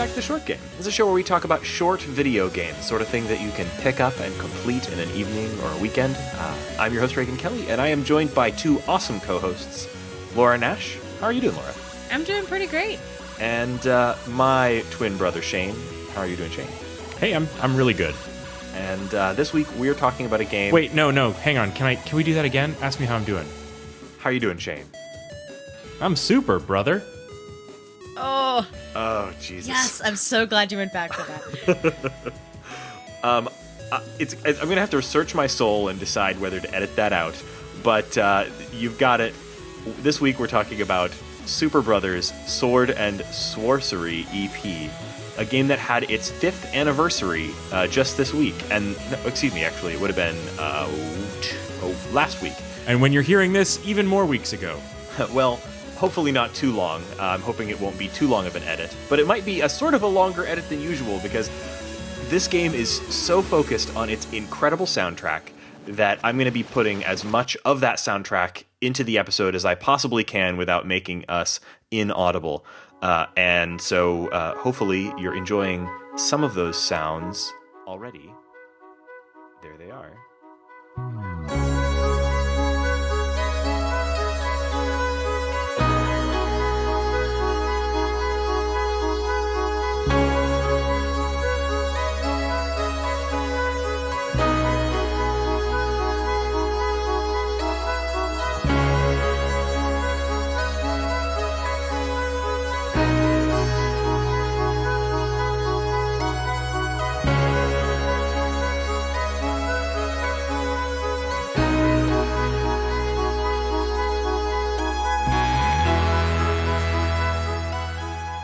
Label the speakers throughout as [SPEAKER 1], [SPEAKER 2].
[SPEAKER 1] back to The Short Game. This is a show where we talk about short video games, sort of thing that you can pick up and complete in an evening or a weekend. I'm your host, Reagan Kelly, and I am joined by two awesome co-hosts, Laura Nash. How are you doing, Laura?
[SPEAKER 2] I'm doing pretty great.
[SPEAKER 1] And my twin brother, Shane. How are you doing, Shane?
[SPEAKER 3] Hey, I'm really good.
[SPEAKER 1] And this week we're talking about a game...
[SPEAKER 3] Wait, no, hang on. Can we do that again? Ask me how I'm doing.
[SPEAKER 1] How are you doing, Shane?
[SPEAKER 3] I'm super, brother.
[SPEAKER 1] Oh, Jesus.
[SPEAKER 2] Yes, I'm so glad you went back to that.
[SPEAKER 1] I'm going to have to search my soul and decide whether to edit that out. But you've got it. This week we're talking about Superbrothers Sword and Sworcery EP, a game that had its 5th anniversary just this week. And, excuse me, actually, it would have been last week.
[SPEAKER 3] And when you're hearing this, even more weeks ago.
[SPEAKER 1] Well, hopefully not too long. I'm hoping it won't be too long of an edit. But it might be a sort of a longer edit than usual because this game is so focused on its incredible soundtrack that I'm going to be putting as much of that soundtrack into the episode as I possibly can without making us inaudible. And so hopefully you're enjoying some of those sounds already. There they are.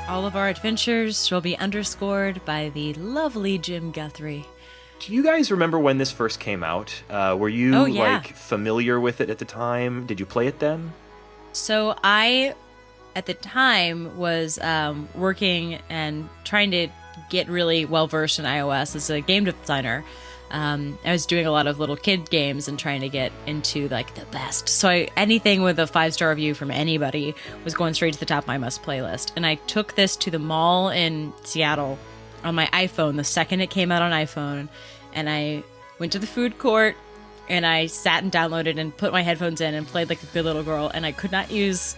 [SPEAKER 2] All of our adventures will be underscored by the lovely Jim Guthrie.
[SPEAKER 1] Do you guys remember when this first came out? Were you familiar with it at the time? Did you play it then?
[SPEAKER 2] So I, at the time, was working and trying to get really well-versed in iOS as a game designer. I was doing a lot of little kid games and trying to get into like the best. So anything with a 5-star review from anybody was going straight to the top of my must play list. And I took this to the mall in Seattle on my iPhone the second it came out on iPhone. And I went to the food court and I sat and downloaded and put my headphones in and played like a good little girl. And I could not use...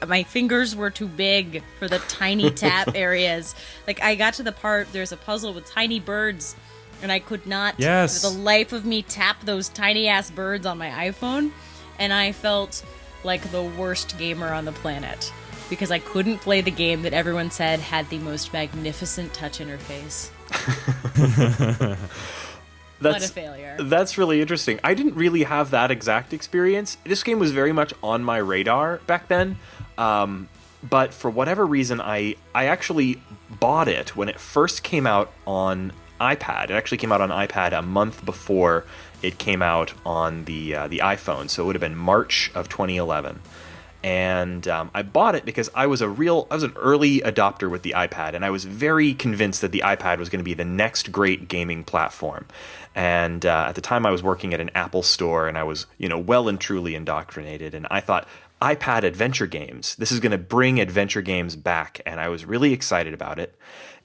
[SPEAKER 2] My fingers were too big for the tiny tap areas. Like I got to the part, there's a puzzle with tiny birds. And I could not, for the life of me, tap those tiny-ass birds on my iPhone. And I felt like the worst gamer on the planet. Because I couldn't play the game that everyone said had the most magnificent touch interface. What a failure.
[SPEAKER 1] That's really interesting. I didn't really have that exact experience. This game was very much on my radar back then. But for whatever reason, I actually bought it when it first came out on iPad. It actually came out on iPad a month before it came out on the iPhone, so it would have been March of 2011. And I bought it because I was an early adopter with the iPad, and I was very convinced that the iPad was going to be the next great gaming platform. And at the time, I was working at an Apple store, and I was, well and truly indoctrinated. And I thought, iPad adventure games. This is going to bring adventure games back, and I was really excited about it.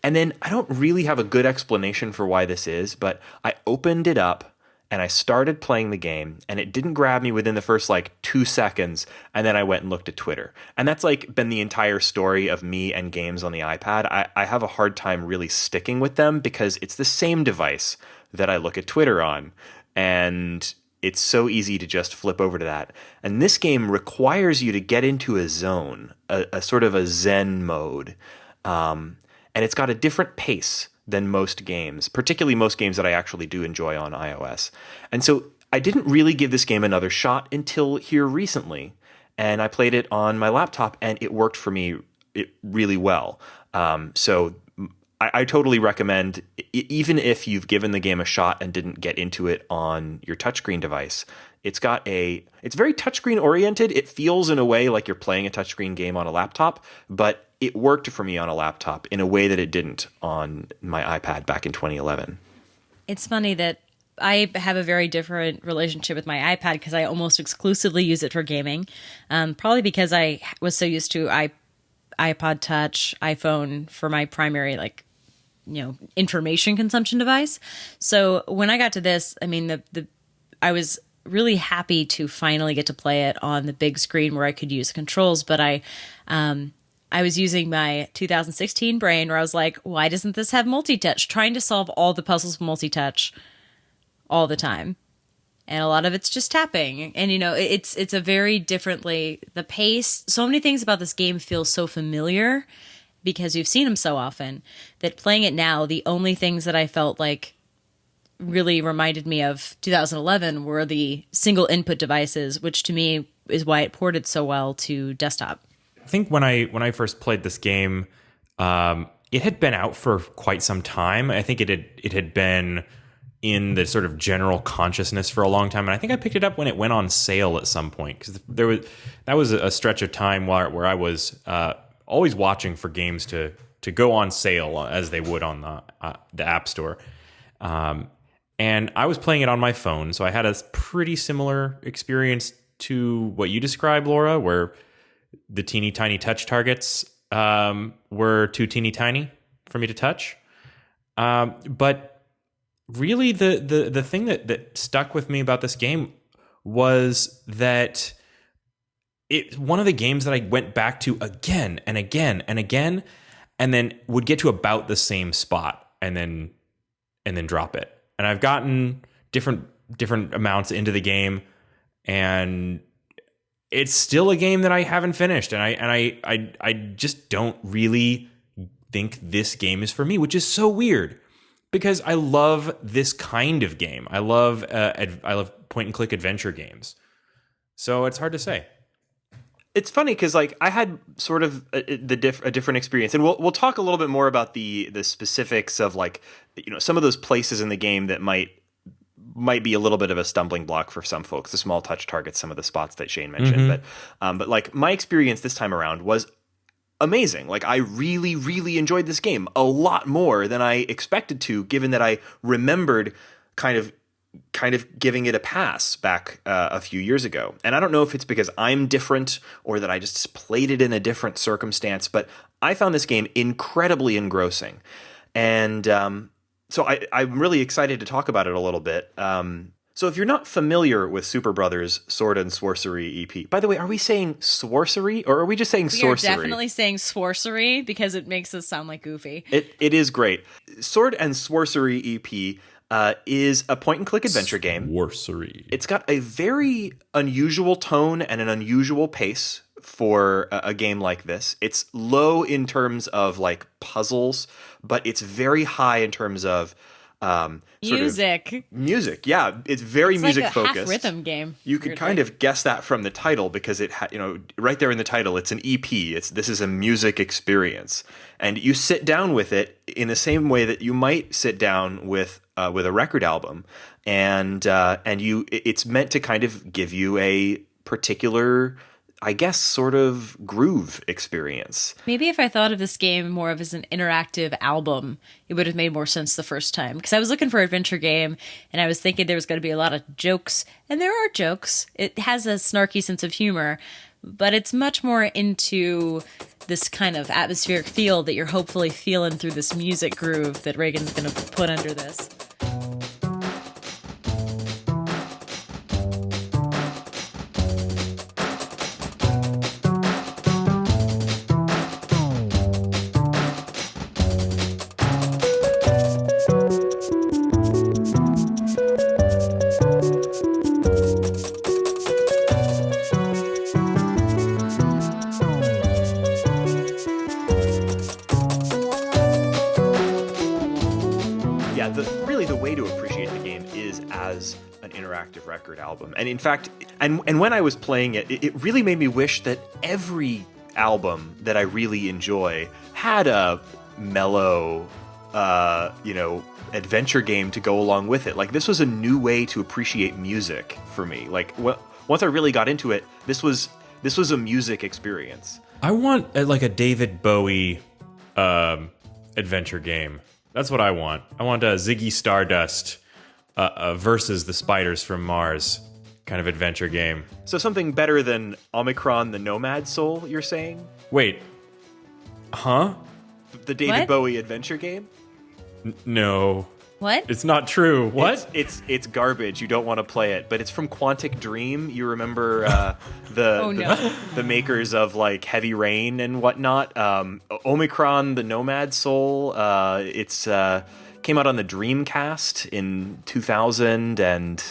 [SPEAKER 1] And then I don't really have a good explanation for why this is, but I opened it up and I started playing the game and it didn't grab me within the first 2 seconds. And then I went and looked at Twitter. And that's been the entire story of me and games on the iPad. I have a hard time really sticking with them because it's the same device that I look at Twitter on. And it's so easy to just flip over to that. And this game requires you to get into a zone, a sort of a Zen mode. And it's got a different pace than most games, particularly most games that I actually do enjoy on iOS. And so I didn't really give this game another shot until here recently. And I played it on my laptop, and it worked for me really well. So I totally recommend, even if you've given the game a shot and didn't get into it on your touchscreen device, it's very touchscreen oriented. It feels in a way like you're playing a touchscreen game on a laptop, but it worked for me on a laptop in a way that it didn't on my iPad back in 2011.
[SPEAKER 2] It's funny that I have a very different relationship with my iPad because I almost exclusively use it for gaming. Probably because I was so used to iPod Touch, iPhone for my primary information consumption device. So when I got to this, I mean, I was really happy to finally get to play it on the big screen where I could use controls, but I was using my 2016 brain where I was like, why doesn't this have multi-touch? Trying to solve all the puzzles with multi-touch all the time. And a lot of it's just tapping. And, it's a very differently, the pace, so many things about this game feel so familiar because we've seen them so often that playing it now, the only things that I felt like really reminded me of 2011 were the single input devices, which to me is why it ported so well to desktop.
[SPEAKER 3] I think when I first played this game, it had been out for quite some time. I think it had been in the sort of general consciousness for a long time, and I think I picked it up when it went on sale at some point because that was a stretch of time where I was always watching for games to go on sale as they would on the App Store. And I was playing it on my phone, so I had a pretty similar experience to what you described, Laura, where the teeny tiny touch targets were too teeny tiny for me to touch. But really, the thing that stuck with me about this game was that it's one of the games that I went back to again and again and again, and then would get to about the same spot and then drop it. And I've gotten different amounts into the game, and it's still a game that I haven't finished, and I just don't really think this game is for me, which is so weird because I love this kind of game. I love point and click adventure games, so it's hard to say.
[SPEAKER 1] It's funny because I had sort of a different experience, and we'll talk a little bit more about the specifics of some of those places in the game that might be a little bit of a stumbling block for some folks. The small touch targets, some of the spots that Shane mentioned, but my experience this time around was amazing. I really, really enjoyed this game a lot more than I expected to, given that I remembered kind of giving it a pass back a few years ago. And I don't know if it's because I'm different or that I just played it in a different circumstance, but I found this game incredibly engrossing. And so I'm really excited to talk about it a little bit. So if you're not familiar with Superbrothers Sword and Sworcery EP, by the way, are we saying Sworcery or are we just saying Sorcery?
[SPEAKER 2] We are definitely saying Sworcery because it makes us sound like Goofy.
[SPEAKER 1] It is great. Sword and Sworcery EP is a point-and-click adventure game.
[SPEAKER 3] Sworcery.
[SPEAKER 1] It's got a very unusual tone and an unusual pace for a game like this. It's low in terms of puzzles, but it's very high in terms of
[SPEAKER 2] music.
[SPEAKER 1] Music, yeah. It's very music focused.
[SPEAKER 2] Half rhythm game.
[SPEAKER 1] You could kind of guess that from the title because it right there in the title, it's an EP. This is a music experience, and you sit down with it in the same way that you might sit down with a record album, and it's meant to kind of give you a particular, I guess, sort of groove experience.
[SPEAKER 2] Maybe if I thought of this game more of as an interactive album, it would have made more sense the first time. Because I was looking for an adventure game, and I was thinking there was going to be a lot of jokes. And there are jokes. It has a snarky sense of humor, but it's much more into this kind of atmospheric feel that you're hopefully feeling through this music groove that Reagan's going to put under this.
[SPEAKER 1] Record album. And in fact, and when I was playing it, it really made me wish that every album that I really enjoy had a mellow adventure game to go along with it. This was a new way to appreciate music for me. Once I really got into it, this was a music experience.
[SPEAKER 3] I want a David Bowie adventure game. That's what I want. I want a Ziggy Stardust versus the Spiders from Mars kind of adventure game.
[SPEAKER 1] So something better than Omicron the Nomad Soul, you're saying?
[SPEAKER 3] Wait, Huh?
[SPEAKER 1] The David
[SPEAKER 2] What?
[SPEAKER 1] Bowie adventure game?
[SPEAKER 3] No.
[SPEAKER 2] What?
[SPEAKER 3] It's not true. What?
[SPEAKER 1] It's garbage. You don't want to play it, but it's from Quantic Dream. You remember the,
[SPEAKER 2] Oh, no.
[SPEAKER 1] the makers of like Heavy Rain and whatnot. Omicron, the Nomad Soul. It's came out on the Dreamcast in 2000, and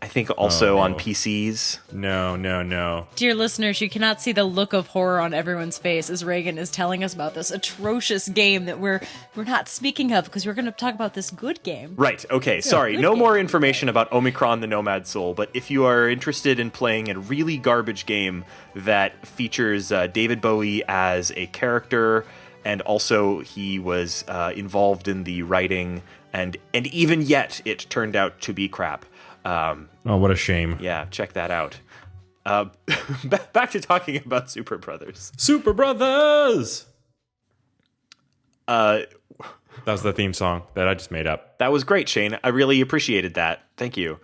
[SPEAKER 1] I think also on PCs.
[SPEAKER 3] No.
[SPEAKER 2] Dear listeners, you cannot see the look of horror on everyone's face as Reagan is telling us about this atrocious game that we're not speaking of, because we're going to talk about this good game.
[SPEAKER 1] Right, okay, sorry.
[SPEAKER 2] good
[SPEAKER 1] No
[SPEAKER 2] game.
[SPEAKER 1] more information about Omicron the Nomad Soul, but if you are interested in playing a really garbage game that features David Bowie as a character, and also he was involved in the writing, and even yet it turned out to be crap.
[SPEAKER 3] Oh, what a shame.
[SPEAKER 1] Yeah, check that out. Back to talking about Super Brothers.
[SPEAKER 3] Super Brothers!
[SPEAKER 1] Uh,
[SPEAKER 3] That was the theme song that I just made up.
[SPEAKER 1] that was great, Shane. I really appreciated that. Thank you.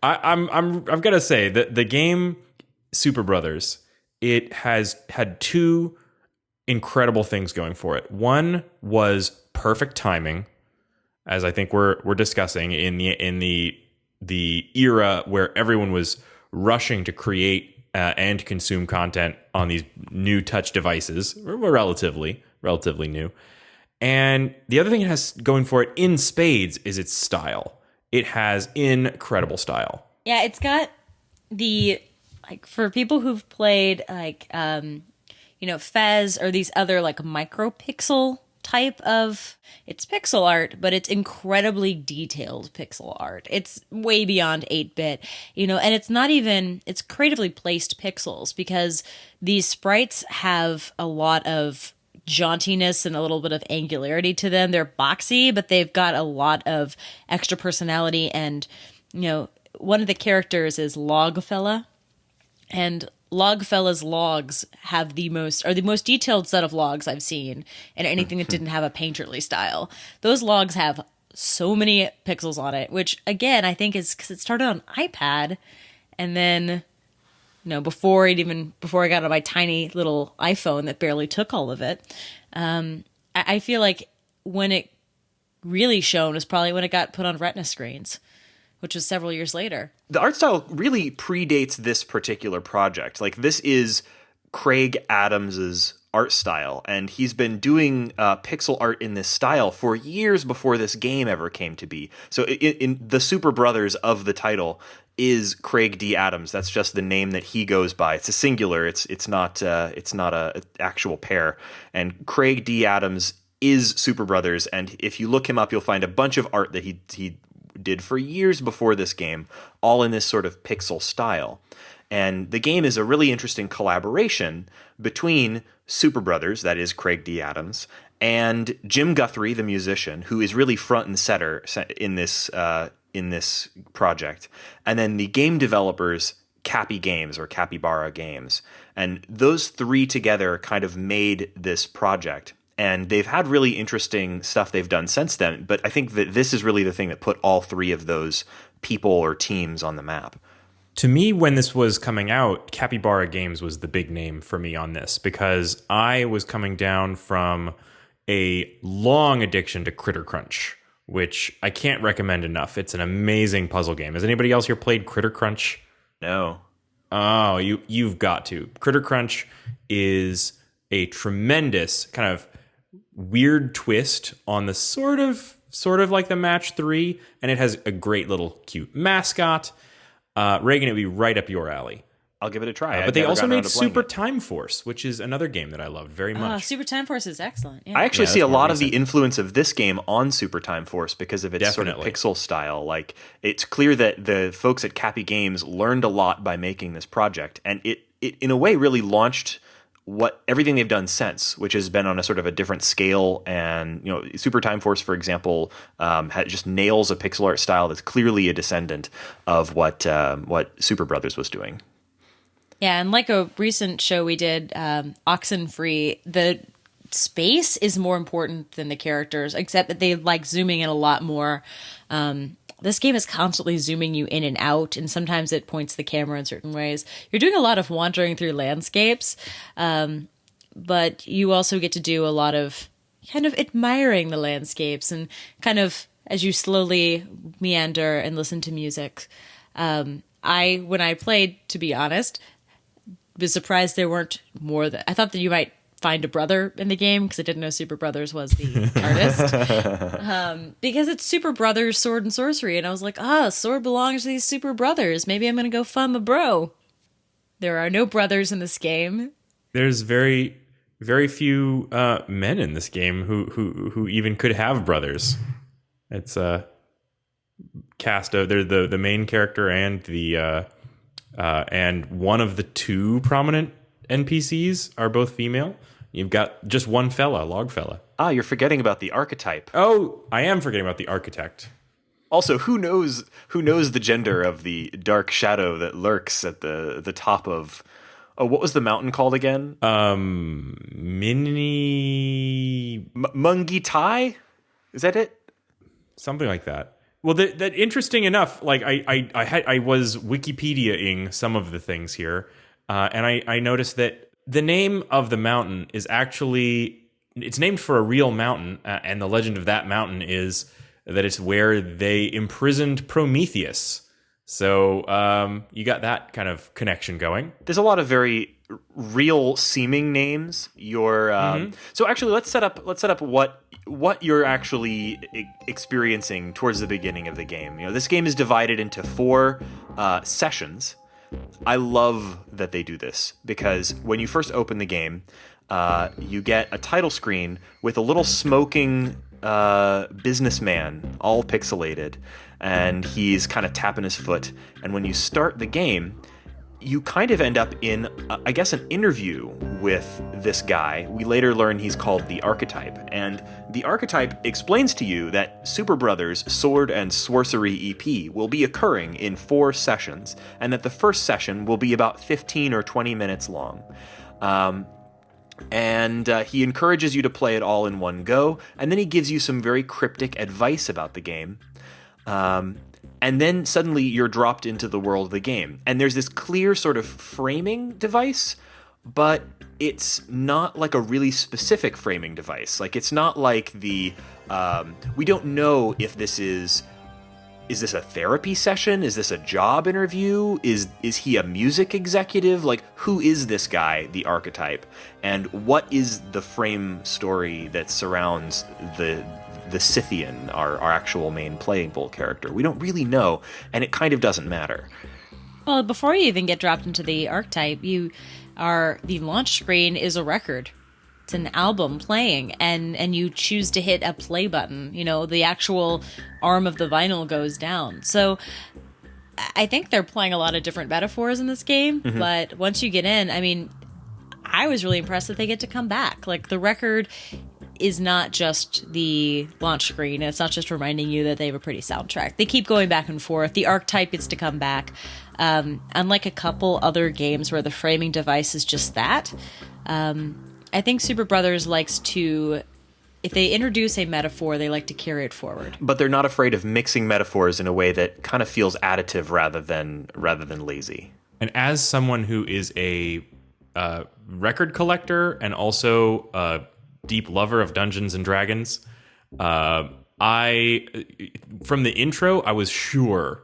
[SPEAKER 3] I've got to say that the game Super Brothers, it has had two incredible things going for it. One was perfect timing, as I think we're discussing in the era where everyone was rushing to create and consume content on these new touch devices, relatively new. And the other thing it has going for it in spades is its style. It has incredible style.
[SPEAKER 2] Yeah, it's got the, like, for people who've played, like, Fez or these other, like, micropixel type of, it's pixel art, but it's incredibly detailed pixel art. It's way beyond 8-bit, and it's not even, it's creatively placed pixels, because these sprites have a lot of jauntiness and a little bit of angularity to them. They're boxy, but they've got a lot of extra personality. And, one of the characters is Logfella, and Logfella's logs have the most detailed set of logs I've seen in anything that didn't have a painterly style. Those logs have so many pixels on it, which again, I think is because it started on iPad, and then, before I got on my tiny little iPhone that barely took all of it, I feel like when it really shone was probably when it got put on Retina screens, which was several years later.
[SPEAKER 1] The art style really predates this particular project. Like, this is Craig Adams's art style, and he's been doing pixel art in this style for years before this game ever came to be. So in the Super Brothers of the title is Craig D. Adams. That's just the name that he goes by. It's a singular. It's not a actual pair. And Craig D. Adams is Super Brothers, and if you look him up, you'll find a bunch of art that he did for years before this game, all in this sort of pixel style. And the game is a really interesting collaboration between Super Brothers, that is Craig D. Adams, and Jim Guthrie, the musician, who is really front and center in this project, and then the game developers Cappy Games or Capybara Games. And those three together kind of made this project. And they've had really interesting stuff they've done since then, but I think that this is really the thing that put all three of those people or teams on the map.
[SPEAKER 3] To me, when this was coming out, Capybara Games was the big name for me on this, because I was coming down from a long addiction to Critter Crunch, which I can't recommend enough. It's an amazing puzzle game. Has anybody else here played Critter Crunch?
[SPEAKER 1] No.
[SPEAKER 3] Oh, you've got to. Critter Crunch is a tremendous kind of weird twist on the sort of like the Match 3, and it has a great little cute mascot. Reagan, it would be right up your alley.
[SPEAKER 1] I'll give it a try.
[SPEAKER 3] But they also made Super Time Force, which is another game that I loved very much.
[SPEAKER 2] Super Time Force is excellent. Yeah.
[SPEAKER 1] I actually see a
[SPEAKER 3] that's
[SPEAKER 1] lot
[SPEAKER 3] more
[SPEAKER 1] of the influence of this game on Super Time Force because of its sort of pixel style. Like, it's clear that the folks at Cappy Games learned a lot by making this project, and it in a way really launched everything they've done since, which has been on a sort of a different scale. And Super Time Force, for example, just nails a pixel art style that's clearly a descendant of what Super Brothers was doing.
[SPEAKER 2] Yeah, and like a recent show we did, Oxenfree, the space is more important than the characters, except that they like zooming in a lot more. This game is constantly zooming you in and out, and sometimes it points the camera in certain ways. You're doing a lot of wandering through landscapes, but you also get to do a lot of kind of admiring the landscapes and kind of as you slowly meander and listen to music. When I played, to be honest, was surprised there weren't more than I thought that you might find a brother in the game because I didn't know Superbrothers was the artist. Because it's Superbrothers Sword and Sworcery, and I was like, sword belongs to these Superbrothers. Maybe I'm gonna go find my bro. There are no brothers in this game.
[SPEAKER 3] There's very, very few men in this game who even could have brothers. It's a cast of they're the main character and the and one of the two prominent NPCs are both female. You've got just one fella, log fella.
[SPEAKER 1] You're forgetting about the archetype.
[SPEAKER 3] Oh, I am forgetting about the architect.
[SPEAKER 1] Also, who knows the gender of the dark shadow that lurks at the top of what was the mountain called again? Mungi Tai? Is that it?
[SPEAKER 3] Something like that. Well, that interesting enough, like I was Wikipedia-ing some of the things here, and I noticed that the name of the mountain is actually, it's named for a real mountain, and the legend of that mountain is that it's where they imprisoned Prometheus. So you got that kind of connection going.
[SPEAKER 1] There's a lot of very real seeming names. So actually, let's set up what you're actually experiencing towards the beginning of the game. This game is divided into 4 sessions. I love that they do this because when you first open the game, you get a title screen with a little smoking businessman, all pixelated, and he's kind of tapping his foot. And when you start the game, you kind of end up in, I guess, an interview with this guy. We later learn he's called the Archetype. And the Archetype explains to you that Superbrothers Sword and Sworcery EP will be occurring in 4 sessions, and that the first session will be about 15 or 20 minutes long. And he encourages you to play it all in one go, and then he gives you some very cryptic advice about the game. And then suddenly you're dropped into the world of the game. And there's this clear sort of framing device, but it's not like a really specific framing device. Like, it's not like the... we don't know if this is this a therapy session? Is this a job interview? Is he a music executive? Like, who is this guy, the Archetype? And what is the frame story that surrounds the Scythian, our actual main playable character? We don't really know, and it kind of doesn't matter.
[SPEAKER 2] Well, before you even get dropped into the Archetype, the launch screen is a record. It's an album playing, and you choose to hit a play button. The actual arm of the vinyl goes down. So I think they're playing a lot of different metaphors in this game, but once you get in, I mean, I was really impressed that they get to come back. Like, the record is not just the launch screen. It's not just reminding you that they have a pretty soundtrack. They keep going back and forth. The Archetype gets to come back. Unlike a couple other games where the framing device is just that, I think Superbrothers likes to, if they introduce a metaphor, they like to carry it forward.
[SPEAKER 1] But they're not afraid of mixing metaphors in a way that kind of feels additive rather than lazy.
[SPEAKER 3] And as someone who is a record collector and also a deep lover of Dungeons and Dragons, from the intro, I was sure,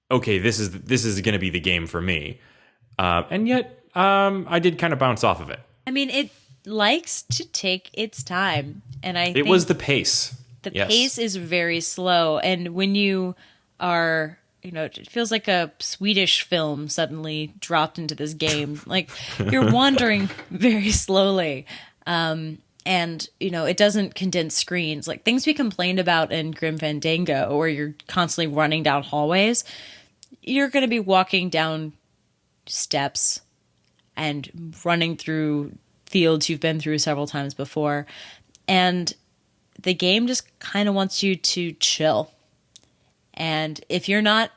[SPEAKER 3] okay, this is going to be the game for me. And yet, I did kind of bounce off of it.
[SPEAKER 2] I mean, it likes to take its time, and I think
[SPEAKER 3] it was the pace.
[SPEAKER 2] The pace is very slow, and when you are, it feels like a Swedish film suddenly dropped into this game. Like, you're wandering very slowly. And, it doesn't condense screens. Like, things we complained about in Grim Fandango, where you're constantly running down hallways, you're going to be walking down steps and running through fields you've been through several times before. And the game just kind of wants you to chill. And if you're not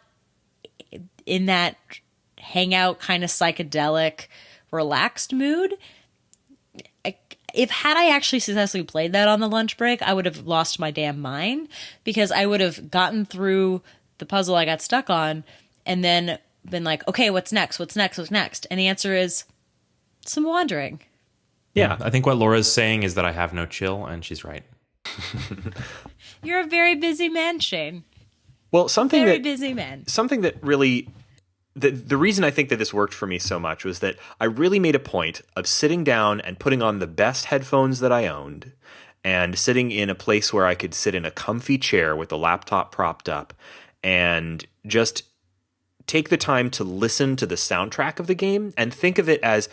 [SPEAKER 2] in that hangout kind of psychedelic, relaxed mood, had I actually successfully played that on the lunch break, I would have lost my damn mind, because I would have gotten through the puzzle I got stuck on and then been like, okay, what's next? What's next? What's next? And the answer is some wandering.
[SPEAKER 1] Yeah.
[SPEAKER 3] I think what Laura's saying is that I have no chill, and she's right.
[SPEAKER 2] You're a very busy man, Shane.
[SPEAKER 1] Well,
[SPEAKER 2] Very busy man.
[SPEAKER 1] something that really the reason I think that this worked for me so much was that I really made a point of sitting down and putting on the best headphones that I owned and sitting in a place where I could sit in a comfy chair with the laptop propped up and just take the time to listen to the soundtrack of the game and think of it as,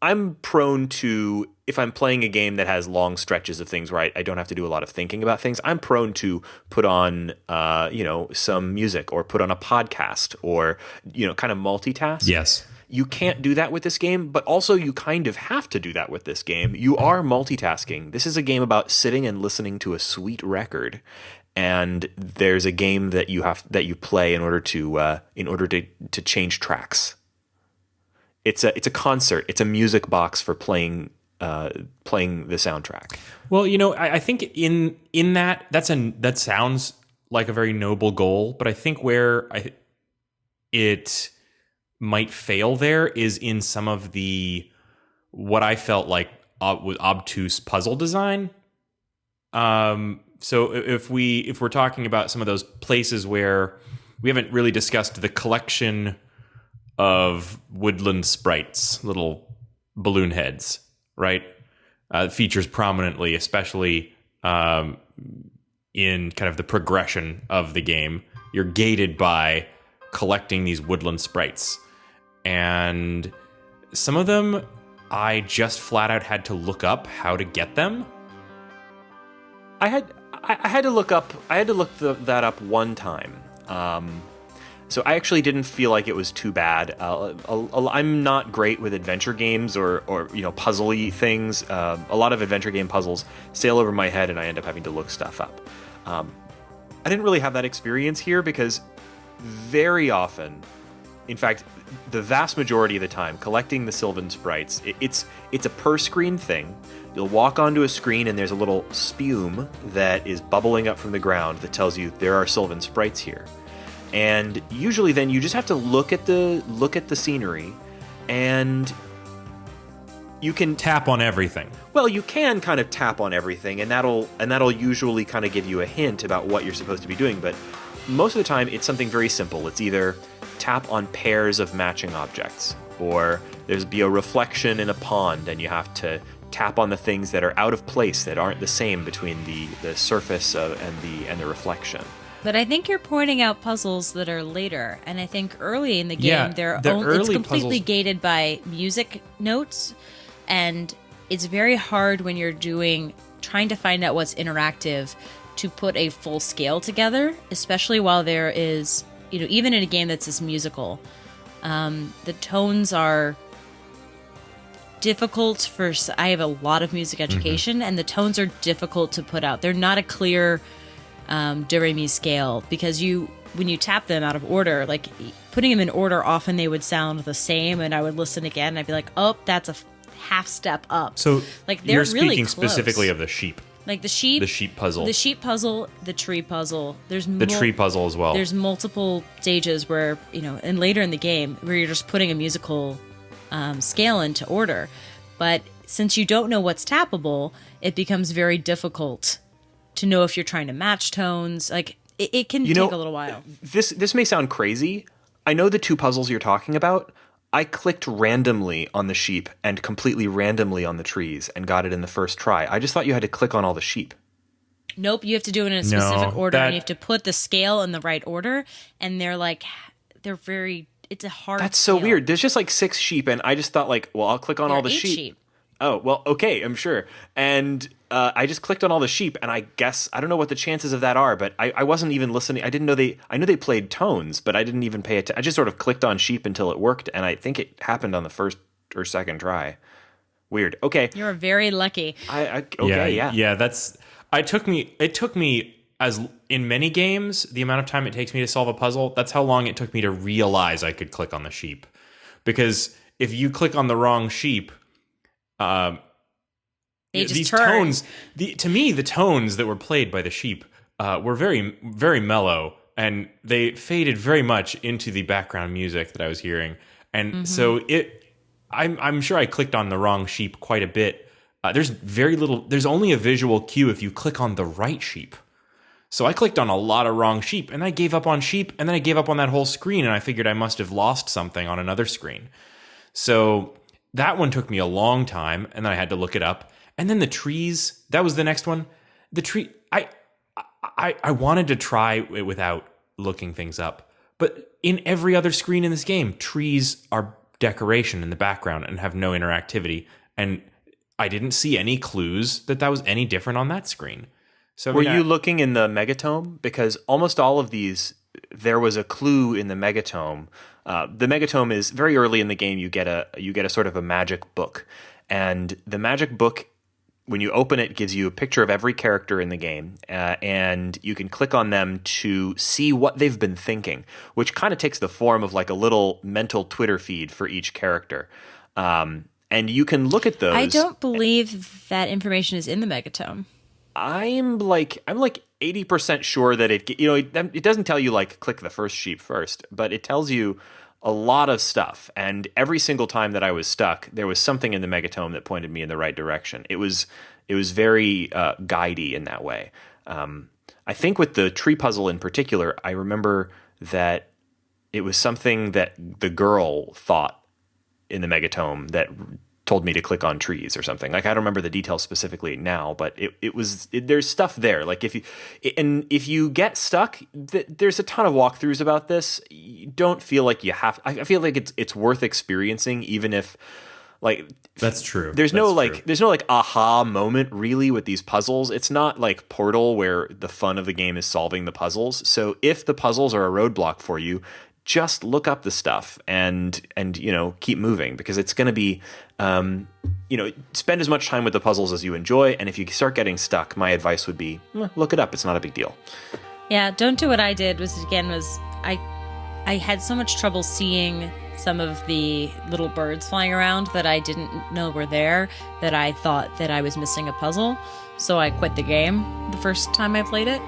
[SPEAKER 1] I'm prone to, if I'm playing a game that has long stretches of things where I don't have to do a lot of thinking about things, I'm prone to put on, some music or put on a podcast or, kind of multitask.
[SPEAKER 3] Yes.
[SPEAKER 1] You can't do that with this game, but also you kind of have to do that with this game. You are multitasking. This is a game about sitting and listening to a sweet record. And there's a game that you play in order to change tracks. It's a concert. It's a music box for playing the soundtrack.
[SPEAKER 3] Well, I think in that sounds like a very noble goal, but I think where it might fail there is in some of what I felt like was obtuse puzzle design. So if we're talking about some of those places where we haven't really discussed the collection of woodland sprites, little balloon heads, right? Features prominently, especially in kind of the progression of the game. You're gated by collecting these woodland sprites. And some of them, I just flat out had to look up how to get them.
[SPEAKER 1] I had to look that up one time. So I actually didn't feel like it was too bad. I'm not great with adventure games or puzzly things. A lot of adventure game puzzles sail over my head, and I end up having to look stuff up. I didn't really have that experience here because very often, in fact, the vast majority of the time, collecting the Sylvan sprites, it's a per screen thing. You'll walk onto a screen and there's a little spume that is bubbling up from the ground that tells you there are Sylvan sprites here. And usually then you just have to look at the scenery and you can
[SPEAKER 3] tap on everything.
[SPEAKER 1] Well, you can kind of tap on everything and that'll usually kind of give you a hint about what you're supposed to be doing, but most of the time it's something very simple. It's either tap on pairs of matching objects, or there's be a reflection in a pond and you have to tap on the things that are out of place, that aren't the same between the surface and the reflection.
[SPEAKER 2] But I think you're pointing out puzzles that are later, and I think early in the game
[SPEAKER 3] it's
[SPEAKER 2] completely
[SPEAKER 3] puzzles
[SPEAKER 2] gated by music notes, and it's very hard when you're trying to find out what's interactive to put a full scale together, especially while there is, even in a game that's this musical, the tones are difficult I have a lot of music education, and the tones are difficult to put out. They're not a clear do re mi scale, because when you tap them out of order, like putting them in order, often they would sound the same, and I would listen again and I'd be like, oh, that's a half step up.
[SPEAKER 3] So
[SPEAKER 2] like they're
[SPEAKER 3] you're
[SPEAKER 2] really
[SPEAKER 3] speaking
[SPEAKER 2] close.
[SPEAKER 3] Specifically of the sheep.
[SPEAKER 2] Like the sheep puzzle, the tree puzzle. There's
[SPEAKER 3] the tree puzzle as well.
[SPEAKER 2] There's multiple stages where and later in the game where you're just putting a musical scale into order, but since you don't know what's tappable, it becomes very difficult to know if you're trying to match tones. Like it can take a little while.
[SPEAKER 1] This may sound crazy. I know the two puzzles you're talking about. I clicked randomly on the sheep and completely randomly on the trees and got it in the first try. I just thought you had to click on all the sheep.
[SPEAKER 2] Nope, you have to do it in a specific order, and you have to put the scale in the right order, and it's a hard
[SPEAKER 1] That's
[SPEAKER 2] scale.
[SPEAKER 1] so weird. There's just like 6 sheep, and I just thought I'll click on all the
[SPEAKER 2] 8
[SPEAKER 1] sheep. Oh, well, okay, I'm sure. And I just clicked on all the sheep, and I guess, I don't know what the chances of that are, but I wasn't even listening. I didn't know I knew they played tones, but I didn't even pay attention. I just sort of clicked on sheep until it worked, and I think it happened on the first or second try. Weird. Okay.
[SPEAKER 2] You're very lucky.
[SPEAKER 1] Okay, yeah.
[SPEAKER 3] Yeah, it took me, as in many games, the amount of time it takes me to solve a puzzle, that's how long it took me to realize I could click on the sheep. Because if you click on the wrong sheep, these tones, to me, the tones that were played by the sheep were very, very mellow, and they faded very much into the background music that I was hearing. And so I'm sure I clicked on the wrong sheep quite a bit. There's only a visual cue if you click on the right sheep. So I clicked on a lot of wrong sheep, and I gave up on sheep, and then I gave up on that whole screen, and I figured I must have lost something on another screen. So that one took me a long time, and then I had to look it up. And then the trees, that was the next one. The tree, I wanted to try it without looking things up. But in every other screen in this game, trees are decoration in the background and have no interactivity. And I didn't see any clues that was any different on that screen. So
[SPEAKER 1] were you looking in the Megatome? Because almost all of these, there was a clue in the Megatome. The Megatome is very early in the game. You get a sort of a magic book, and the magic book, when you open it, gives you a picture of every character in the game, and you can click on them to see what they've been thinking, which kind of takes the form of like a little mental Twitter feed for each character. And you can look at those.
[SPEAKER 2] I don't believe that information is in the Megatome.
[SPEAKER 1] I'm like 80% sure that it doesn't tell you like click the first sheep first, but it tells you a lot of stuff. And every single time that I was stuck, there was something in the Megatome that pointed me in the right direction. It was very guidey in that way. I think with the tree puzzle in particular, I remember that it was something that the girl thought in the Megatome that told me to click on trees or something. Like, I don't remember the details specifically now, but there's stuff there. Like if you get stuck, there's a ton of walkthroughs about this. You don't feel like you have. I feel like it's worth experiencing, even if like
[SPEAKER 3] that's true.
[SPEAKER 1] There's no aha moment really with these puzzles. It's not like Portal where the fun of the game is solving the puzzles. So if the puzzles are a roadblock for you, just look up the stuff and keep moving, because it's going to be spend as much time with the puzzles as you enjoy, and if you start getting stuck, my advice would be look it up. It's not a big deal.
[SPEAKER 2] Yeah, don't do what I did. Was I had so much trouble seeing some of the little birds flying around that I didn't know were there, that I thought that I was missing a puzzle, so I quit the game the first time I played it.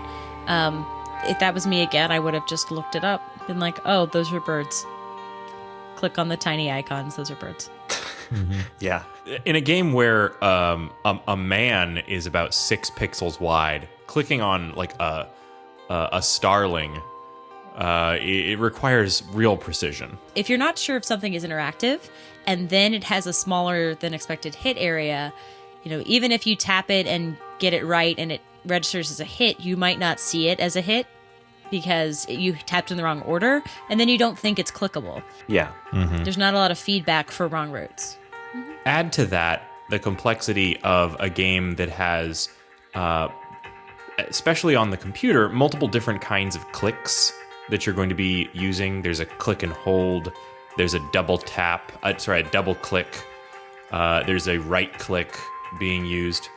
[SPEAKER 2] If that was me again, I would have just looked it up. Been like, oh, those are birds. Click on the tiny icons. Those are birds.
[SPEAKER 1] Mm-hmm. Yeah.
[SPEAKER 3] In a game where a man is about 6 pixels wide, clicking on like a starling, it requires real precision.
[SPEAKER 2] If you're not sure if something is interactive, and then it has a smaller than expected hit area, even if you tap it and get it right and it registers as a hit, you might not see it as a hit because you tapped in the wrong order, and then you don't think it's clickable.
[SPEAKER 1] Yeah.
[SPEAKER 3] Mm-hmm.
[SPEAKER 2] There's not a lot of feedback for wrong routes. Mm-hmm.
[SPEAKER 3] Add to that the complexity of a game that has, especially on the computer, multiple different kinds of clicks that you're going to be using. There's a click and hold. There's a double tap. A double click. There's a right click being used.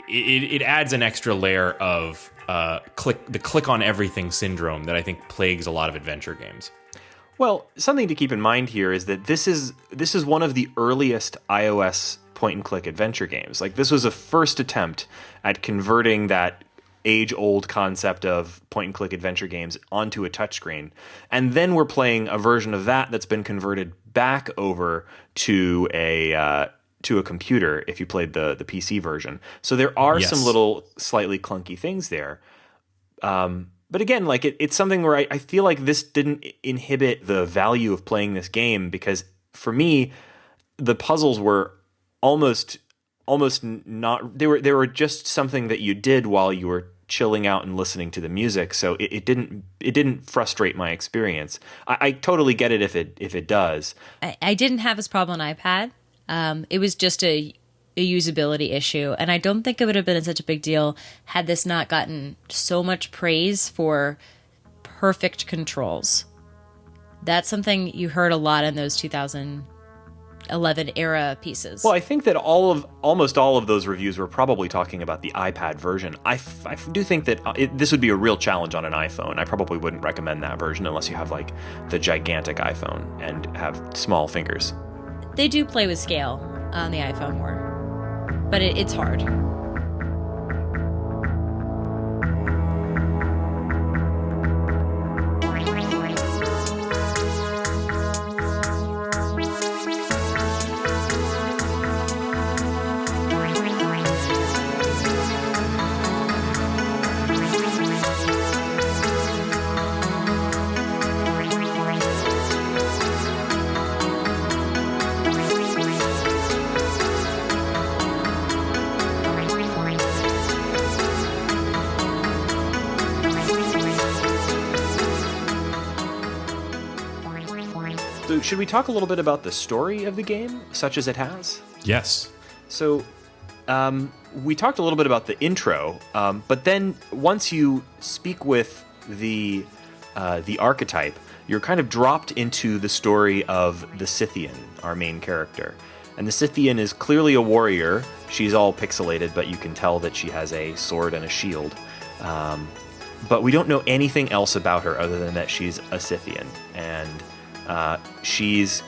[SPEAKER 3] It adds an extra layer of click on everything syndrome that I think plagues a lot of adventure games.
[SPEAKER 1] Well, something to keep in mind here is that this is one of the earliest iOS point-and-click adventure games. Like, this was a first attempt at converting that age-old concept of point-and-click adventure games onto a touchscreen. And then we're playing a version of that that's been converted back over to a computer if you played the PC version. So there are some little slightly clunky things there. But again, like it's something where I feel like this didn't inhibit the value of playing this game, because for me, the puzzles were almost not, they were just something that you did while you were chilling out and listening to the music. So it didn't frustrate my experience. I totally get it if it does.
[SPEAKER 2] I didn't have this problem on iPad. It was just a usability issue, and I don't think it would have been such a big deal had this not gotten so much praise for perfect controls. That's something you heard a lot in those 2011 era pieces.
[SPEAKER 1] Well, I think that almost all of those reviews were probably talking about the iPad version. I do think that this would be a real challenge on an iPhone. I probably wouldn't recommend that version unless you have like the gigantic iPhone and have small fingers.
[SPEAKER 2] They do play with scale on the iPhone more, but it's hard.
[SPEAKER 1] So should we talk a little bit about the story of the game, such as it has?
[SPEAKER 3] Yes.
[SPEAKER 1] So we talked a little bit about the intro, but then once you speak with the archetype, you're kind of dropped into the story of the Scythian, our main character. And the Scythian is clearly a warrior. She's all pixelated, but you can tell that she has a sword and a shield. But we don't know anything else about her other than that she's a Scythian. And she's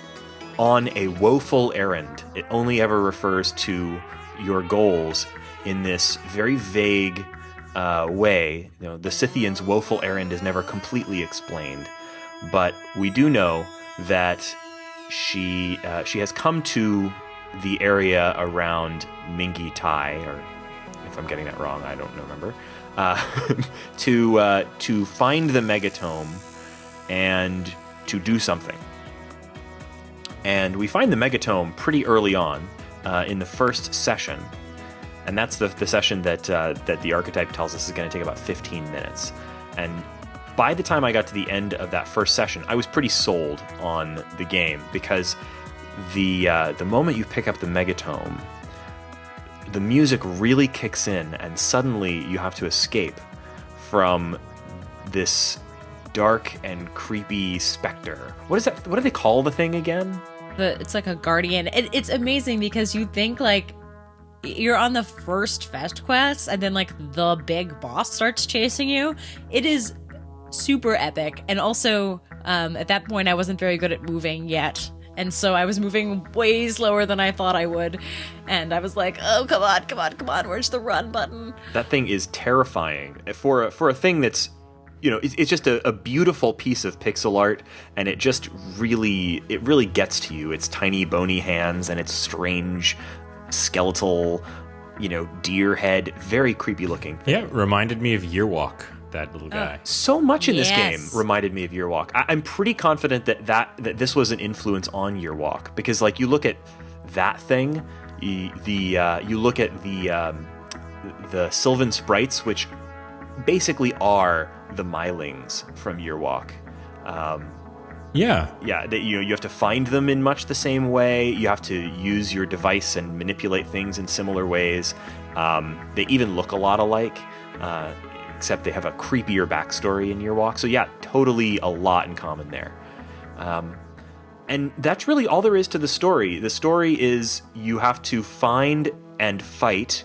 [SPEAKER 1] on a woeful errand. It only ever refers to your goals in this very vague way. You know, the Scythian's woeful errand is never completely explained. But we do know that she has come to the area around Mingi Tai, or if I'm getting that wrong, I don't remember, to find the megatome and to do something. And we find the megatome pretty early on in the first session, and that's the session that the archetype tells us is going to take about 15 minutes. And by the time I got to the end of that first session, I was pretty sold on the game, because the moment you pick up the megatome, the music really kicks in, and suddenly you have to escape from this dark and creepy specter. What is that? What do they call the thing again?
[SPEAKER 2] It's like a guardian. It's amazing because you think like you're on the first fest quest, and then like the big boss starts chasing you. It is super epic. And also at that point I wasn't very good at moving yet, and so I was moving way slower than I thought I would, and I was like, oh, come on, where's the run button?
[SPEAKER 1] That thing is terrifying for a thing that's, you know, it's just a beautiful piece of pixel art, and it just really gets to you. It's tiny bony hands and it's strange skeletal, you know, deer head, very creepy looking.
[SPEAKER 3] Yeah, it reminded me of Yearwalk, that little guy.
[SPEAKER 1] So much in this
[SPEAKER 2] Yes.
[SPEAKER 1] game reminded me of Yearwalk. I'm pretty confident that this was an influence on Yearwalk, because like you look at that thing, you look at the Sylvan sprites, which basically are the Mylings from Yearwalk.
[SPEAKER 3] Yeah.
[SPEAKER 1] Yeah, you have to find them in much the same way. You have to use your device and manipulate things in similar ways. They even look a lot alike, except they have a creepier backstory in Yearwalk. So yeah, totally a lot in common there. And that's really all there is to the story. The story is you have to find and fight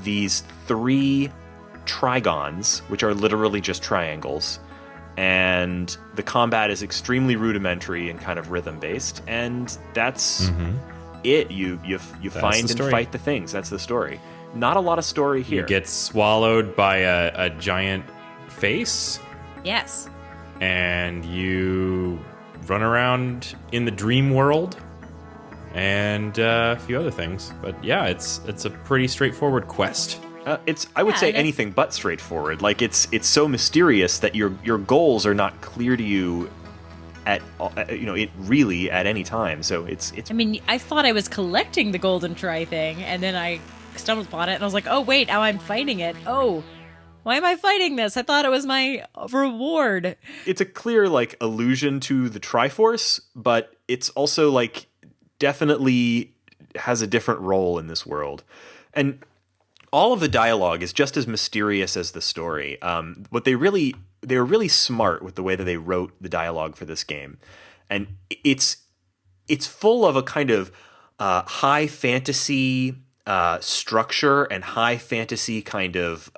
[SPEAKER 1] these 3 trigons, which are literally just triangles. And the combat is extremely rudimentary and kind of rhythm based, and that's it. You find and fight the things. That's the story. Not a lot of story here.
[SPEAKER 3] You get swallowed by a giant face,
[SPEAKER 2] Yes.
[SPEAKER 3] and you run around in the dream world, and a few other things. But yeah, it's a pretty straightforward quest.
[SPEAKER 1] I would say
[SPEAKER 2] and
[SPEAKER 1] anything but straightforward. Like it's so mysterious that your goals are not clear to you at any time. So it's
[SPEAKER 2] I mean, I thought I was collecting the golden tri thing, and then I stumbled upon it, and I was like, oh wait, now I'm fighting it. Oh, why am I fighting this? I thought it was my reward.
[SPEAKER 1] it's a clear like allusion to the Triforce, but it's also like definitely has a different role in this world. And all of the dialogue is just as mysterious as the story. What they were really smart with the way that they wrote the dialogue for this game, and it's full of a kind of high fantasy structure and high fantasy kind of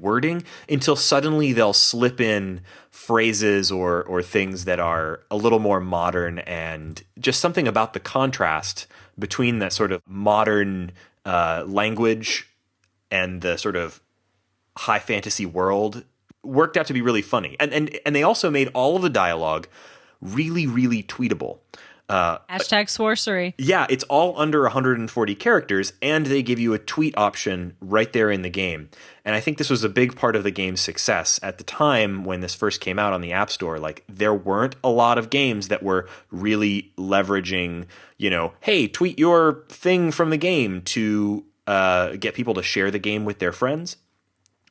[SPEAKER 1] wording, until suddenly they'll slip in phrases or things that are a little more modern, and just something about the contrast between that sort of modern language and the sort of high fantasy world worked out to be really funny. And they also made all of the dialogue really, really tweetable.
[SPEAKER 2] Hashtag Sworcery.
[SPEAKER 1] Yeah, it's all under 140 characters, and they give you a tweet option right there in the game. And I think this was a big part of the game's success. At the time when this first came out on the App Store, like there weren't a lot of games that were really leveraging, you know, hey, tweet your thing from the game to get people to share the game with their friends.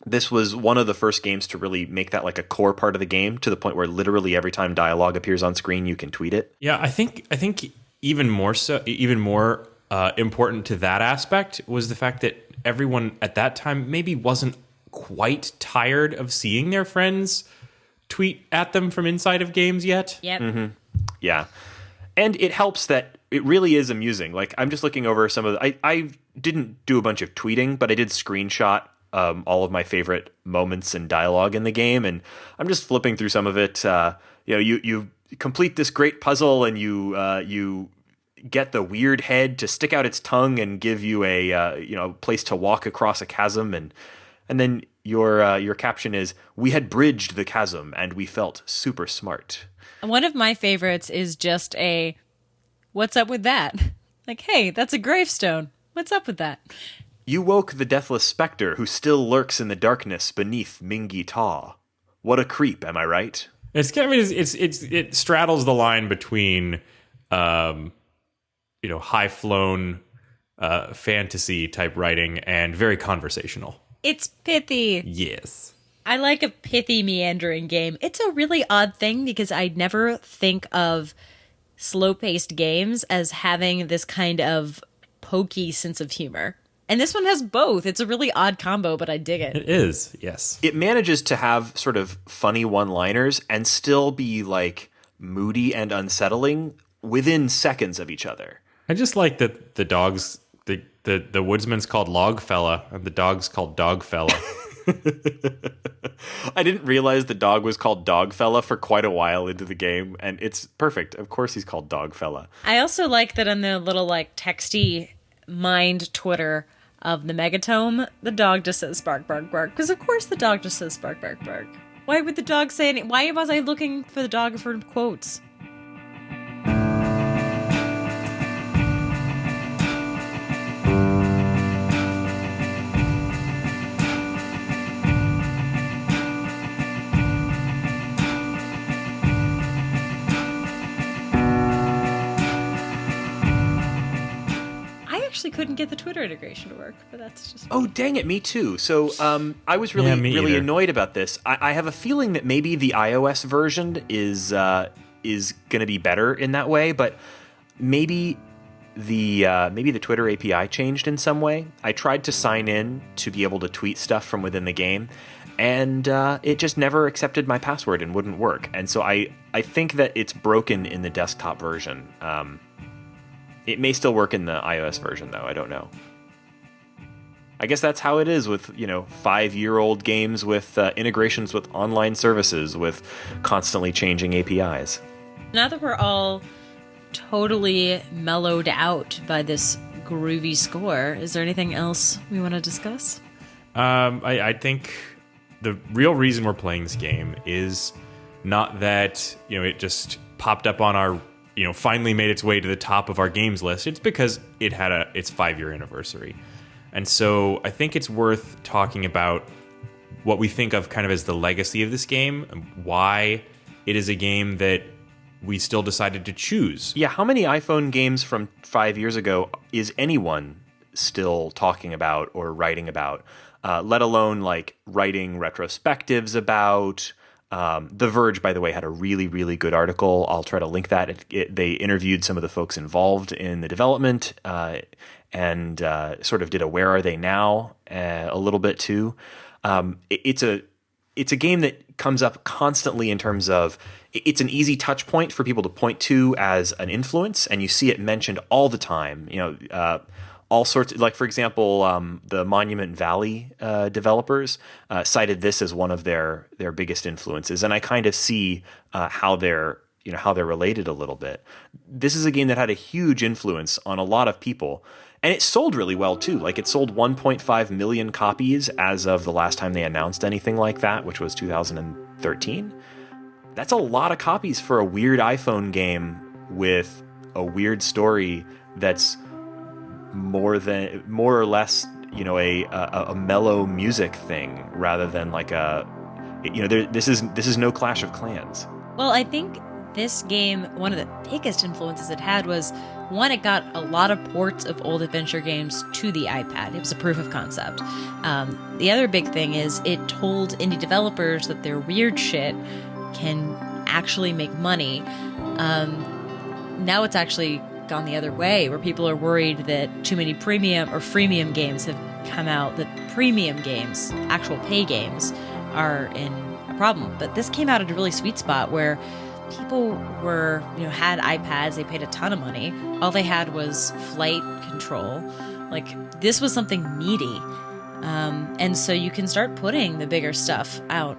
[SPEAKER 1] This was one of the first games to really make that like a core part of the game, to the point where literally every time dialogue appears on screen, you can tweet it.
[SPEAKER 3] Yeah, I think even more important to that aspect was the fact that everyone at that time maybe wasn't quite tired of seeing their friends tweet at them from inside of games yet.
[SPEAKER 2] Yep.
[SPEAKER 1] Mm-hmm. Yeah. And it helps that it really is amusing. Like, I'm just looking over some of the, I didn't do a bunch of tweeting, but I did screenshot all of my favorite moments and dialogue in the game, and I'm just flipping through some of it. You complete this great puzzle, and you get the weird head to stick out its tongue and give you a place to walk across a chasm, and then your caption is, "We had bridged the chasm and we felt super smart."
[SPEAKER 2] One of my favorites is just a, "What's up with that?" Like, hey, that's a gravestone. What's up with that?
[SPEAKER 1] You woke the deathless specter who still lurks in the darkness beneath Mingi Ta. What a creep, am I right?
[SPEAKER 3] It's kind of it straddles the line between high flown fantasy type writing and very conversational.
[SPEAKER 2] It's pithy.
[SPEAKER 3] Yes.
[SPEAKER 2] I like a pithy, meandering game. It's a really odd thing because I never think of slow-paced games as having this kind of pokey sense of humor. And this one has both. It's a really odd combo, but I dig it.
[SPEAKER 3] It is, yes.
[SPEAKER 1] It manages to have sort of funny one-liners and still be like moody and unsettling within seconds of each other.
[SPEAKER 3] I just like that the dogs, the woodsman's called Logfella and the dog's called Dogfella.
[SPEAKER 1] I didn't realize the dog was called Dogfella for quite a while into the game, and it's perfect. Of course he's called Dogfella.
[SPEAKER 2] I also like that on the little like texty mind Twitter of the Megatome, the dog just says bark, bark, bark. Because of course the dog just says bark, bark, bark. Why would the dog say anything? Why was I looking for the dog for quotes? Couldn't get the Twitter integration to work, but that's just...
[SPEAKER 1] Oh, dang it, me too. So I was really annoyed about this. I have a feeling that maybe the iOS version is going to be better in that way, but maybe the Twitter API changed in some way. I tried to sign in to be able to tweet stuff from within the game, and it just never accepted my password and wouldn't work. And so I think that it's broken in the desktop version. It may still work in the iOS version, though. I don't know. I guess that's how it is with, 5-year-old games with integrations with online services with constantly changing APIs.
[SPEAKER 2] Now that we're all totally mellowed out by this groovy score, is there anything else we want to discuss?
[SPEAKER 3] I think the real reason we're playing this game is not that, it just popped up on our finally made its way to the top of our games list. It's because it had its 5-year anniversary. And so I think it's worth talking about what we think of kind of as the legacy of this game and why it is a game that we still decided to choose.
[SPEAKER 1] Yeah, how many iPhone games from 5 years ago is anyone still talking about or writing about? Let alone like writing retrospectives about. The Verge, by the way, had a really, really good article. I'll try to link that. They interviewed some of the folks involved in the development and sort of did a "Where Are They Now" a little bit too. It's a game that comes up constantly in terms of it's an easy touch point for people to point to as an influence, and you see it mentioned all the time. All sorts, like for example, the Monument Valley developers cited this as one of their biggest influences, and I kind of see how they're related a little bit. This is a game that had a huge influence on a lot of people, and it sold really well too. Like it sold 1.5 million copies as of the last time they announced anything like that, which was 2013. That's a lot of copies for a weird iPhone game with a weird story that's more or less, a mellow music thing rather than like this is no Clash of Clans.
[SPEAKER 2] Well, I think this game, one of the biggest influences it had was, one, it got a lot of ports of old adventure games to the iPad. It was a proof of concept. The other big thing is it told indie developers that their weird shit can actually make money. Now it's actually gone the other way, where people are worried that too many premium or freemium games have come out, that premium games, actual pay games, are in a problem. But this came out at a really sweet spot where people were, had iPads, they paid a ton of money. All they had was flight control. Like, this was something meaty. And so you can start putting the bigger stuff out.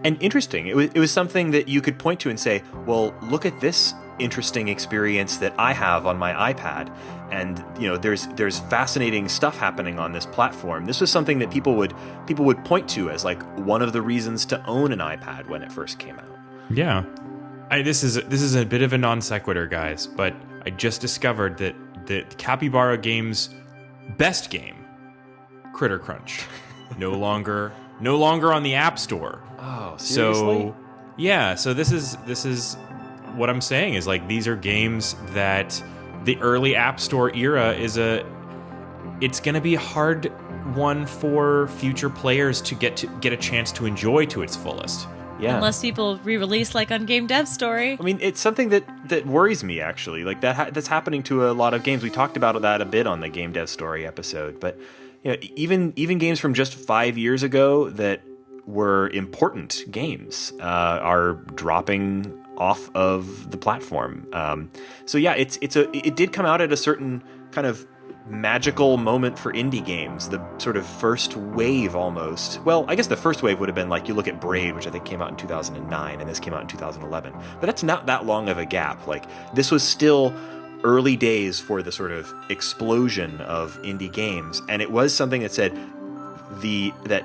[SPEAKER 1] And interesting. It was something that you could point to and say, well, look at this interesting experience that I have on my iPad. And, there's fascinating stuff happening on this platform. This was something that people would point to as like one of the reasons to own an iPad when it first came out.
[SPEAKER 3] Yeah. This is a bit of a non sequitur, guys, but I just discovered that the Capybara Games' best game, Critter Crunch, no longer on the App Store.
[SPEAKER 1] Oh, seriously?
[SPEAKER 3] So this is what I'm saying is, like, these are games that the early App Store era it's going to be a hard one for future players to get a chance to enjoy to its fullest.
[SPEAKER 1] Yeah.
[SPEAKER 2] Unless people re-release, like on Game Dev Story.
[SPEAKER 1] I mean, it's something that worries me, actually. Like, that's happening to a lot of games. We talked about that a bit on the Game Dev Story episode. But even games from just 5 years ago that were important games are dropping off of the platform. So yeah, it did come out at a certain kind of magical moment for indie games, the sort of first wave almost. Well, I guess the first wave would have been like, you look at Braid, which I think came out in 2009, and this came out in 2011. But that's not that long of a gap. Like, this was still early days for the sort of explosion of indie games, and it was something that said that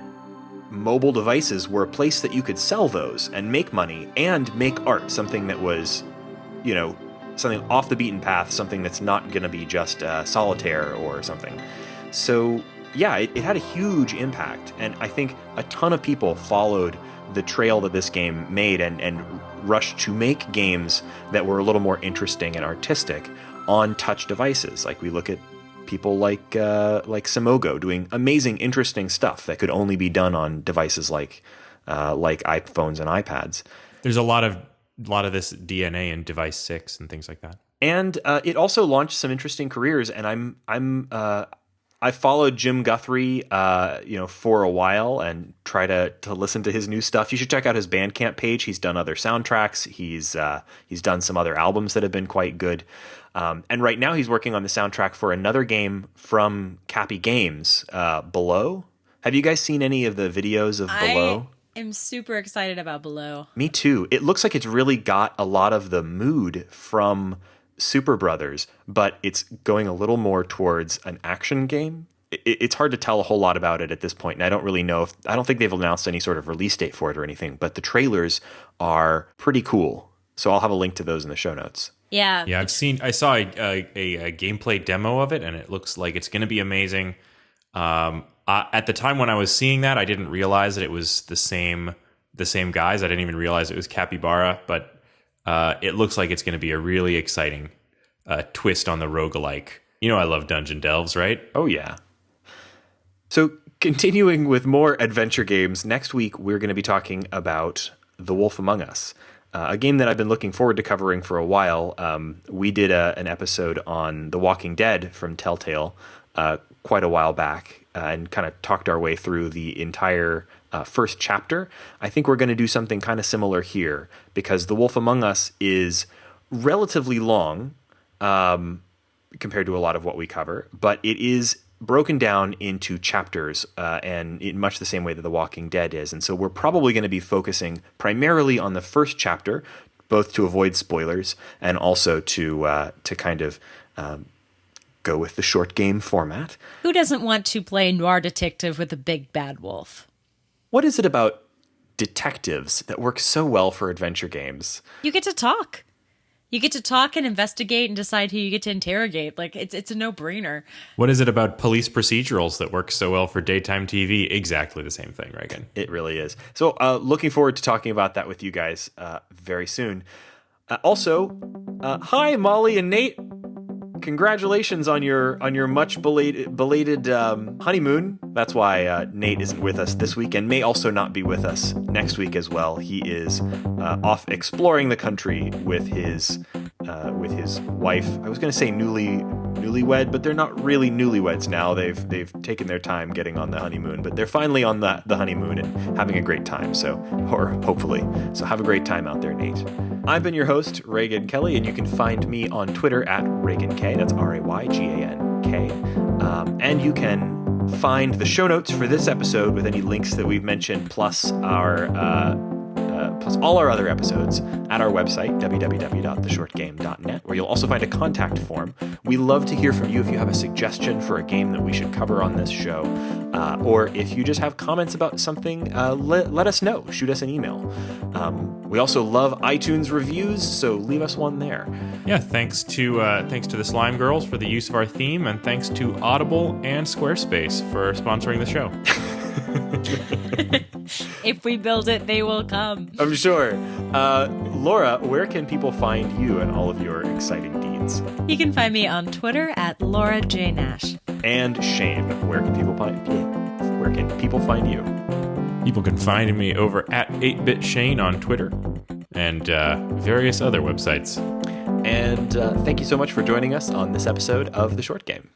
[SPEAKER 1] mobile devices were a place that you could sell those and make money and make art, something that was, something off the beaten path, something that's not going to be just solitaire or something. So yeah, it had a huge impact, and I think a ton of people followed the trail that this game made and rushed to make games that were a little more interesting and artistic on touch devices. Like, we look at people like Simogo doing amazing, interesting stuff that could only be done on devices like iPhones and iPads.
[SPEAKER 3] There's a lot of this DNA in Device 6 and things like that.
[SPEAKER 1] And it also launched some interesting careers. And I followed Jim Guthrie, for a while and try to listen to his new stuff. You should check out his Bandcamp page. He's done other soundtracks. He's done some other albums that have been quite good. And right now he's working on the soundtrack for another game from Cappy Games, Below. Have you guys seen any of the videos of Below?
[SPEAKER 2] I'm super excited about Below.
[SPEAKER 1] Me too. It looks like it's really got a lot of the mood from Superbrothers, but it's going a little more towards an action game. It's hard to tell a whole lot about it at this point, and I don't really know I don't think they've announced any sort of release date for it or anything, but the trailers are pretty cool. So I'll have a link to those in the show notes.
[SPEAKER 2] Yeah.
[SPEAKER 3] Yeah, I saw a gameplay demo of it, and it looks like it's going to be amazing. At the time when I was seeing that, I didn't realize that it was the same guys. I didn't even realize it was Capybara, but it looks like it's going to be a really exciting twist on the roguelike. I love dungeon delves, right?
[SPEAKER 1] Oh, yeah. So continuing with more adventure games, next week we're going to be talking about The Wolf Among Us, a game that I've been looking forward to covering for a while. We did an episode on The Walking Dead from Telltale quite a while back, and kind of talked our way through the entire first chapter. I think we're going to do something kind of similar here, because The Wolf Among Us is relatively long compared to a lot of what we cover, but it is broken down into chapters and in much the same way that The Walking Dead is. And so we're probably going to be focusing primarily on the first chapter, both to avoid spoilers and also to kind of go with the short game format.
[SPEAKER 2] Who doesn't want to play noir detective with a big bad wolf?
[SPEAKER 1] What is it about detectives that works so well for adventure games?
[SPEAKER 2] You get to talk. You get to talk and investigate and decide who you get to interrogate. Like, it's a no-brainer.
[SPEAKER 3] What is it about police procedurals that works so well for daytime TV? Exactly the same thing, Reagan.
[SPEAKER 1] It really is. So looking forward to talking about that with you guys very soon. Also, hi Molly and Nate. Congratulations on your much belated honeymoon. That's why Nate isn't with us this week and may also not be with us next week as well. He is off exploring the country with his wife. I was going to say newlywed, but they're not really newlyweds now. They've taken their time getting on the honeymoon, but they're finally on the honeymoon and having a great time. Or hopefully. So have a great time out there, Nate. I've been your host, Reagan Kelly, and you can find me on Twitter at ReaganK. That's RayGanK. And you can find the show notes for this episode with any links that we've mentioned, plus all our other episodes at our website, www.theshortgame.net, where you'll also find a contact form. We love to hear from you if you have a suggestion for a game that we should cover on this show, or if you just have comments about something, let us know. Shoot us an email. We also love iTunes reviews, so leave us one there.
[SPEAKER 3] Yeah, thanks to the Slime Girls for the use of our theme, and thanks to Audible and Squarespace for sponsoring the show.
[SPEAKER 2] If we build it, they will come.
[SPEAKER 1] I'm sure. Laura, where can people find you and all of your exciting deeds?
[SPEAKER 2] You can find me on Twitter at Laura J. Nash.
[SPEAKER 1] And Shane, where can people find you?
[SPEAKER 3] People can find me over at 8BitShane on Twitter and various other websites.
[SPEAKER 1] And thank you so much for joining us on this episode of The Short Game.